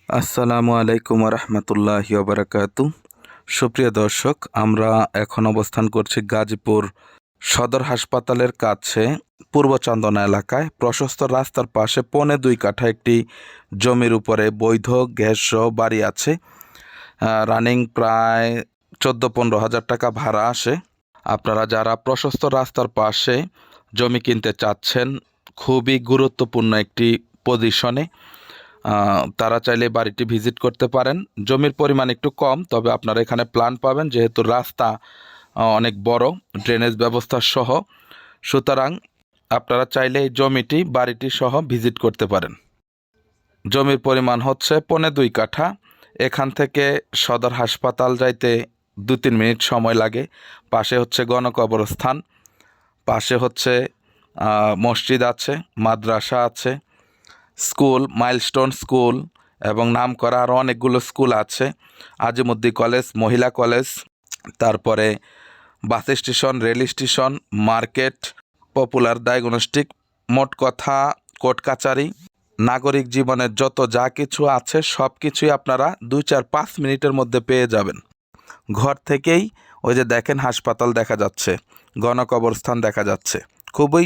আসসালামু আলাইকুম রহমতুল্লাহি ওবরাকাতু। সুপ্রিয় দর্শক, আমরা এখন অবস্থান করছি গাজীপুর সদর হাসপাতালের কাছে পূর্ব চন্দনা এলাকায়। প্রশস্ত রাস্তার পাশে 2.25 কাঠা একটি জমির উপরে বৈধ গ্যাস সহ বাড়ি আছে। রানিং প্রায় 14-15 হাজার টাকা ভাড়া আসে। আপনারা যারা প্রশস্ত রাস্তার পাশে জমি কিনতে চাচ্ছেন, খুবই গুরুত্বপূর্ণ একটি পজিশনে, তারা চাইলে বাড়িটি ভিজিট করতে পারেন। জমির পরিমাণ একটু কম, তবে আপনারা এখানে প্ল্যান পাবেন, যেহেতু রাস্তা অনেক বড়, ড্রেনেজ ব্যবস্থা সহ। সুতরাং আপনারা চাইলে এই জমিটি বাড়িটি সহ ভিজিট করতে পারেন। জমির পরিমাণ হচ্ছে 2.25 কাঠা। এখান থেকে সদর হাসপাতাল যাইতে 2-3 মিনিট সময় লাগে। পাশে হচ্ছে গণকবরস্থান, পাশে হচ্ছে মসজিদ আছে, মাদ্রাসা আছে, স্কুল, মাইলস্টোন স্কুল এবং নামকরা আরও অনেকগুলো স্কুল আছে। আজিমুদ্দিন কলেজ, মহিলা কলেজ, তারপরে bus station, rail station, market, popular diagnostic, মোট কথা কোর্ট কাচারি, নাগরিক জীবনের যত যা কিছু আছে সব কিছুই আপনারা 2-4-5 মিনিটের মধ্যে পেয়ে যাবেন। ঘর থেকেই ওই যে দেখেন হাসপাতাল দেখা যাচ্ছে, গণকবরস্থান দেখা যাচ্ছে। খুবই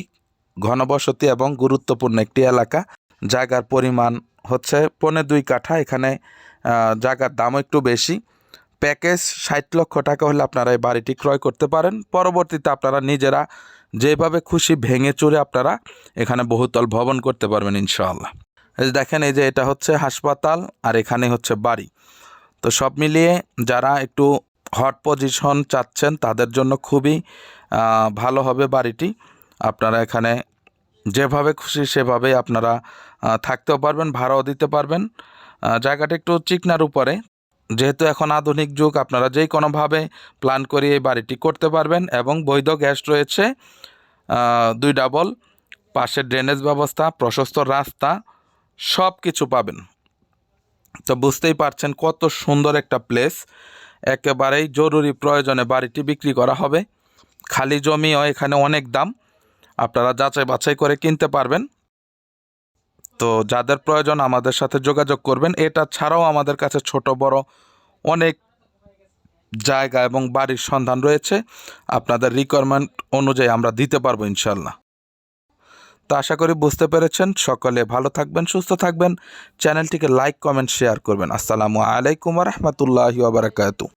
ঘনবসতি এবং গুরুত্বপূর্ণ একটি এলাকা। জায়গার পরিমাণ হচ্ছে 2.25 কাঠা। এখানে জায়গার দামও একটু বেশি। প্যাকেজ 60 লক্ষ টাকা হলে আপনারা এই বাড়িটি ক্রয় করতে পারেন। পরবর্তীতে আপনারা নিজেরা যেভাবে খুশি ভেঙে চুরে আপনারা এখানে বহুতল ভবন করতে পারবেন ইনশাআল্লাহ। এই যে দেখেন, এই যে এটা হচ্ছে হাসপাতাল আর এখানে হচ্ছে বাড়ি। তো সব মিলিয়ে যারা একটু হট পজিশন চাচ্ছেন তাদের জন্য খুবই ভালো হবে বাড়িটি। আপনারা এখানে যেভাবে খুশি সেভাবেই আপনারা থাকতেও পারবেন, ভাড়াও দিতে পারবেন। জায়গাটা একটু চিকনার উপরে, যেহেতু এখন আধুনিক যুগ, আপনারা যেই কোনোভাবে প্ল্যান করে এই বাড়িটি করতে পারবেন। এবং বৈধ গ্যাস রয়েছে 2 ডাবল, পাশে ড্রেনেজ ব্যবস্থা, প্রশস্ত রাস্তা, সব কিছু পাবেন। তো বুঝতেই পারছেন কত সুন্দর একটা প্লেস। একেবারেই জরুরি প্রয়োজনে বাড়িটি বিক্রি করা হবে। খালি জমিও এখানে অনেক দাম, আপনারা যাচাই বাছাই করে কিনতে পারবেন। তো যাদের প্রয়োজন আমাদের সাথে যোগাযোগ করবেন। এটা ছাড়াও আমাদের কাছে ছোট বড় অনেক জায়গা এবং বাড়ির সন্ধান রয়েছে। আপনাদের রিকোয়ারমেন্ট অনুযায়ী আমরা দিতে পারবো ইনশাল্লাহ। তো আশা করি বুঝতে পেরেছেন। সকলে ভালো থাকবেন, সুস্থ থাকবেন। চ্যানেলটিকে লাইক, কমেন্ট, শেয়ার করবেন। আসসালামু আলাইকুম রহমতুল্লাহি ওয়া বারাকাতুহু।